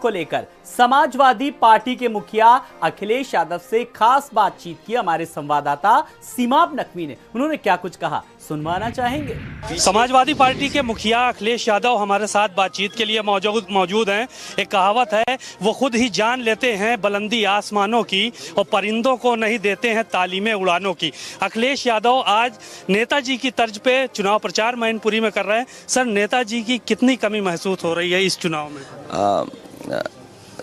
को लेकर समाजवादी पार्टी के मुखिया अखिलेश यादव से खास बातचीत की हमारे संवाददाता सीमाब नकवी ने। उन्होंने क्या कुछ कहा सुनवाना चाहेंगे। समाजवादी पार्टी के मुखिया अखिलेश यादव हमारे साथ बातचीत के लिए मौजूद हैं। एक कहावत है, वो खुद ही जान लेते हैं बुलंदी आसमानों की और परिंदों को नहीं देते हैं तालीमें उड़ानों की। अखिलेश यादव आज नेताजी की तर्ज पे चुनाव प्रचार मैनपुरी में कर रहे हैं। सर, नेताजी की कितनी कमी महसूस हो रही है इस चुनाव में?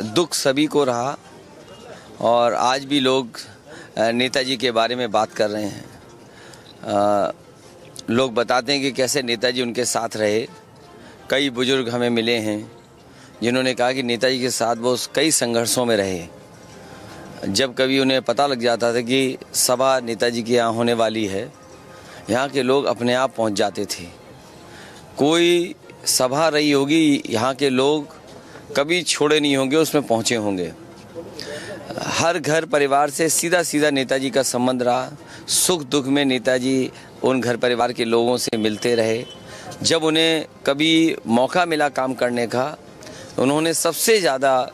दुख सभी को रहा और आज भी लोग नेताजी के बारे में बात कर रहे हैं। लोग बताते हैं कि कैसे नेताजी उनके साथ रहे। कई बुजुर्ग हमें मिले हैं जिन्होंने कहा कि नेताजी के साथ वो कई संघर्षों में रहे। जब कभी उन्हें पता लग जाता था कि सभा नेताजी के यहाँ होने वाली है, यहाँ के लोग अपने आप पहुँच जाते थे। कोई सभा रही होगी, यहाँ के लोग कभी छोड़े नहीं होंगे, उसमें पहुँचे होंगे। हर घर परिवार से सीधा सीधा नेताजी का संबंध रहा। सुख दुख में नेताजी उन घर परिवार के लोगों से मिलते रहे। जब उन्हें कभी मौका मिला काम करने का, उन्होंने सबसे ज़्यादा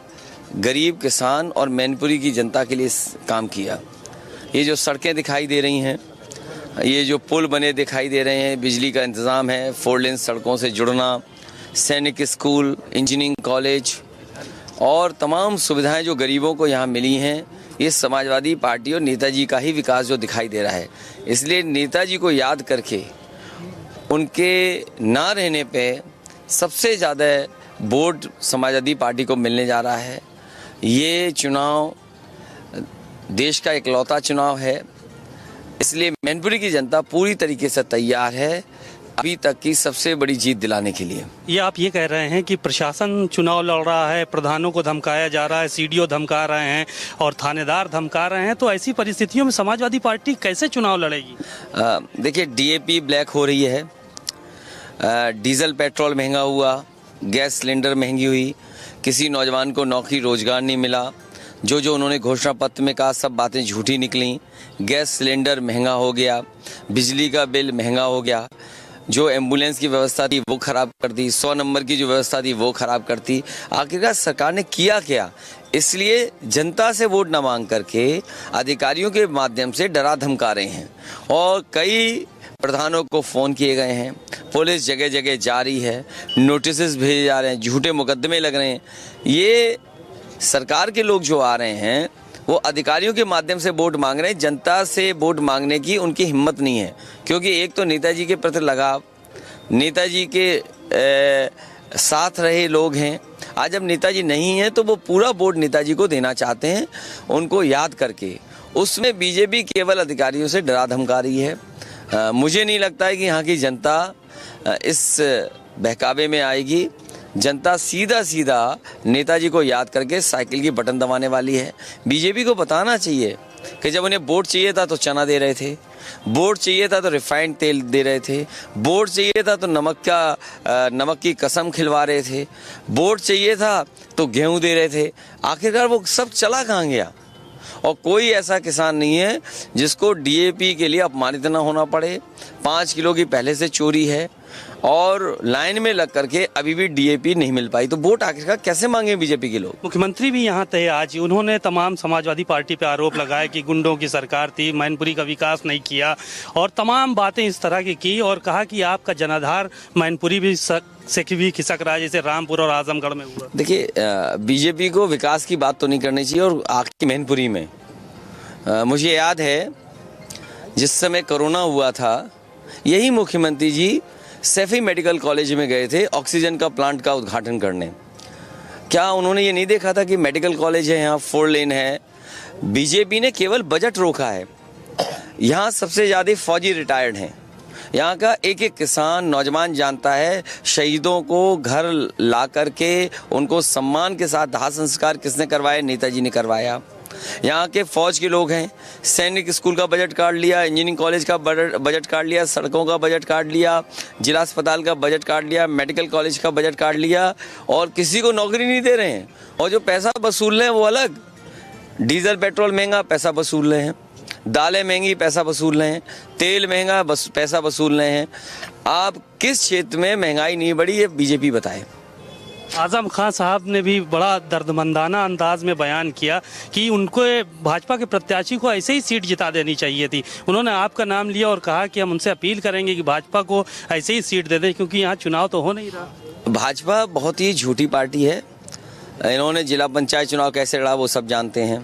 गरीब, किसान और मैनपुरी की जनता के लिए काम किया। ये जो सड़कें दिखाई दे रही हैं, ये जो पुल बने दिखाई दे रहे हैं, बिजली का इंतज़ाम है, 4 लेन सड़कों से जुड़ना, सैनिक स्कूल, इंजीनियरिंग कॉलेज और तमाम सुविधाएं जो गरीबों को यहाँ मिली हैं, ये समाजवादी पार्टी और नेताजी का ही विकास जो दिखाई दे रहा है। इसलिए नेताजी को याद करके उनके ना रहने पे सबसे ज़्यादा वोट समाजवादी पार्टी को मिलने जा रहा है। ये चुनाव देश का इकलौता चुनाव है, इसलिए मैनपुरी की जनता पूरी तरीके से तैयार है अभी तक की सबसे बड़ी जीत दिलाने के लिए। ये आप ये कह रहे हैं कि प्रशासन चुनाव लड़ रहा है, प्रधानों को धमकाया जा रहा है, सीडीओ धमका रहे हैं और थानेदार धमका रहे हैं, तो ऐसी परिस्थितियों में समाजवादी पार्टी कैसे चुनाव लड़ेगी? देखिए, डीएपी ब्लैक हो रही है, डीजल पेट्रोल महंगा हुआ, गैस सिलेंडर महंगी हुई, किसी नौजवान को नौकरी रोजगार नहीं मिला, जो उन्होंने घोषणा पत्र में कहा सब बातें झूठी निकली। गैस सिलेंडर महंगा हो गया, बिजली का बिल महंगा हो गया, जो एम्बुलेंस की व्यवस्था थी वो खराब कर दी, 100 नंबर की जो व्यवस्था थी वो खराब कर दी। आखिरकार सरकार ने किया क्या? इसलिए जनता से वोट न मांग करके अधिकारियों के माध्यम से डरा धमका रहे हैं और कई प्रधानों को फ़ोन किए गए हैं। पुलिस जगह जगह जा रही है, नोटिस भेजे जा रहे हैं, झूठे मुकदमे लग रहे हैं। ये सरकार के लोग जो आ रहे हैं वो अधिकारियों के माध्यम से वोट मांग रहे हैं। जनता से वोट मांगने की उनकी हिम्मत नहीं है, क्योंकि एक तो नेताजी के प्रति लगाव, नेताजी के साथ रहे लोग हैं। आज जब नेताजी नहीं है तो वो पूरा वोट नेताजी को देना चाहते हैं, उनको याद करके। उसमें बीजेपी केवल अधिकारियों से डरा धमका रही है। मुझे नहीं लगता है कि यहाँ की जनता इस बहकावे में आएगी। जनता सीधा सीधा नेताजी को याद करके साइकिल की बटन दबाने वाली है। बीजेपी को बताना चाहिए कि जब उन्हें वोट चाहिए था तो चना दे रहे थे, वोट चाहिए था तो रिफाइंड तेल दे रहे थे, वोट चाहिए था तो नमक की कसम खिलवा रहे थे, वोट चाहिए था तो गेहूं दे रहे थे। आखिरकार वो सब चला कहाँ गया? और कोई ऐसा किसान नहीं है जिसको डीएपी के लिए अपमानित ना होना पड़े। 5 किलो की पहले से चोरी है और लाइन में लग करके अभी भी डीएपी नहीं मिल पाई, तो वोट आखिरकार कैसे मांगे बीजेपी के लोग? मुख्यमंत्री भी यहाँ थे आज, उन्होंने तमाम समाजवादी पार्टी पे आरोप लगाया कि गुंडों की सरकार थी, मैनपुरी का विकास नहीं किया और तमाम बातें इस तरह की और कहा कि आपका जनाधार मैनपुरी भी से भी खिसक रहा है, जैसे रामपुर और आजमगढ़ में हुआ। देखिए, बीजेपी को विकास की बात तो नहीं करनी चाहिए। और आखिर मैनपुरी में मुझे याद है जिस समय कोरोना हुआ था, यही मुख्यमंत्री जी सैफी मेडिकल कॉलेज में गए थे ऑक्सीजन का प्लांट का उद्घाटन करने। क्या उन्होंने ये नहीं देखा था कि मेडिकल कॉलेज है, यहाँ 4 लेन है? बीजेपी ने केवल बजट रोका है। यहाँ सबसे ज़्यादा फौजी रिटायर्ड हैं। यहाँ का एक एक किसान, नौजवान जानता है शहीदों को घर ला करके उनको सम्मान के साथ दाह संस्कार किसने करवाया? नेताजी ने करवाया। यहाँ के फौज के लोग हैं, सैनिक स्कूल का बजट काट लिया, इंजीनियरिंग कॉलेज का बजट काट लिया, सड़कों का बजट काट लिया, जिला अस्पताल का बजट काट लिया, मेडिकल कॉलेज का बजट काट लिया और किसी को नौकरी नहीं दे रहे हैं। और जो पैसा वसूल रहे हैं वो अलग। डीजल पेट्रोल महंगा, पैसा वसूल रहे हैं, दालें महंगी, पैसा वसूल रहे हैं, तेल महंगा, पैसा वसूल रहे हैं। आप किस क्षेत्र में महंगाई नहीं बढ़ी, ये बीजेपी बताए। आजम खान साहब ने भी बड़ा दर्दमंदाना अंदाज में बयान किया कि उनको भाजपा के प्रत्याशी को ऐसे ही सीट जिता देनी चाहिए थी। उन्होंने आपका नाम लिया और कहा कि हम उनसे अपील करेंगे कि भाजपा को ऐसे ही सीट दे दें, क्योंकि यहाँ चुनाव तो हो नहीं रहा। भाजपा बहुत ही झूठी पार्टी है। इन्होंने जिला पंचायत चुनाव कैसे लड़ा वो सब जानते हैं,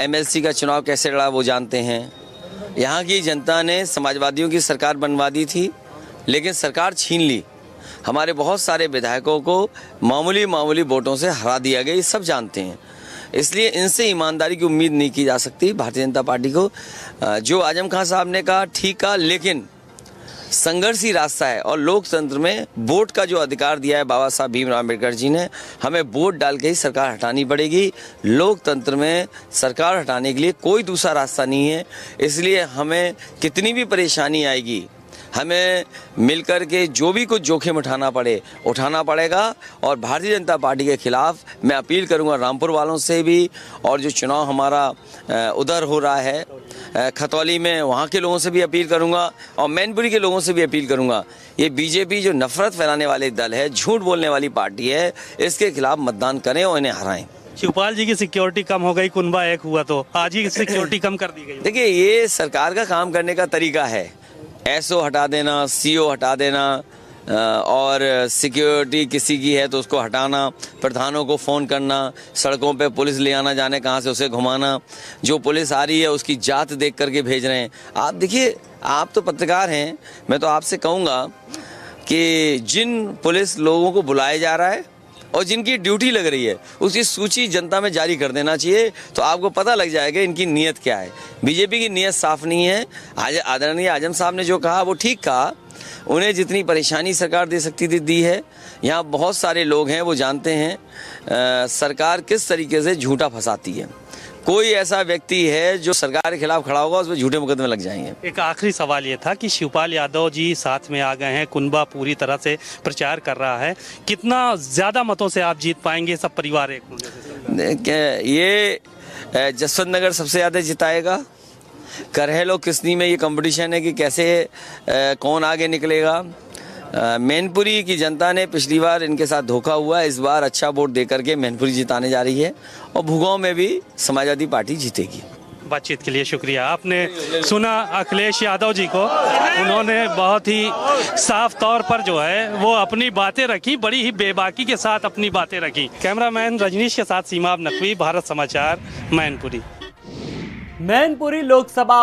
MLC का चुनाव कैसे लड़ा वो जानते हैं। यहाँ की जनता ने समाजवादियों की सरकार बनवा दी थी, लेकिन सरकार छीन ली। हमारे बहुत सारे विधायकों को मामूली वोटों से हरा दिया गया, ये सब जानते हैं। इसलिए इनसे ईमानदारी की उम्मीद नहीं की जा सकती भारतीय जनता पार्टी को। जो आजम खान साहब ने कहा ठीक कहा, लेकिन संघर्षी रास्ता है और लोकतंत्र में वोट का जो अधिकार दिया है बाबा साहब भीमराव अम्बेडकर जी ने, हमें वोट डाल के ही सरकार हटानी पड़ेगी। लोकतंत्र में सरकार हटाने के लिए कोई दूसरा रास्ता नहीं है। इसलिए हमें कितनी भी परेशानी आएगी, हमें मिलकर के जो भी कुछ जोखिम उठाना पड़ेगा। और भारतीय जनता पार्टी के खिलाफ मैं अपील करूंगा रामपुर वालों से भी, और जो चुनाव हमारा उधर हो रहा है खतौली में, वहाँ के लोगों से भी अपील करूंगा और मैनपुरी के लोगों से भी अपील करूंगा। ये बीजेपी जो नफरत फैलाने वाले दल है, झूठ बोलने वाली पार्टी है, इसके खिलाफ मतदान करें और इन्हें हराएं। शिवपाल जी की सिक्योरिटी कम हो गई, कुनबा एक हुआ तो आज ही सिक्योरिटी कम कर दी गई। देखिए, ये सरकार का काम करने का तरीका है। SO हटा देना, CO हटा देना, और सिक्योरिटी किसी की है तो उसको हटाना, प्रधानों को फ़ोन करना, सड़कों पे पुलिस ले आना, जाने कहाँ से उसे घुमाना, जो पुलिस आ रही है उसकी जात देख करके भेज रहे हैं। आप देखिए, आप तो पत्रकार हैं, मैं तो आपसे कहूँगा कि जिन पुलिस लोगों को बुलाया जा रहा है और जिनकी ड्यूटी लग रही है, उसकी सूची जनता में जारी कर देना चाहिए, तो आपको पता लग जाएगा इनकी नीयत क्या है। बीजेपी की नीयत साफ नहीं है। आज आदरणीय आजम साहब ने जो कहा वो ठीक कहा। उन्हें जितनी परेशानी सरकार दे सकती थी दी है। यहाँ बहुत सारे लोग हैं, वो जानते हैं सरकार किस तरीके से झूठा फंसाती है। कोई ऐसा व्यक्ति है जो सरकार के खिलाफ खड़ा होगा, उस पर झूठे मुकदमे लग जाएंगे। एक आखिरी सवाल ये था कि शिवपाल यादव जी साथ में आ गए हैं, कुनबा पूरी तरह से प्रचार कर रहा है, कितना ज़्यादा मतों से आप जीत पाएंगे सब परिवार एक होने से? ये जसवंत नगर सबसे ज़्यादा जिताएगा। करहल किसनी में ये कंपटीशन है कि कैसे कौन आगे निकलेगा। मैनपुरी की जनता ने पिछली बार इनके साथ धोखा हुआ, इस बार अच्छा वोट देकर के मैनपुरी जिताने जा रही है और भूगांव में भी समाजवादी पार्टी जीतेगी। बातचीत के लिए शुक्रिया। आपने सुना अखिलेश यादव जी को, उन्होंने बहुत ही साफ तौर पर जो है वो अपनी बातें रखी, बड़ी ही बेबाकी के साथ अपनी बातें रखी। कैमरामैन रजनीश के साथ सीमाब नकवी, भारत समाचार, मैनपुरी। मैनपुरी लोकसभा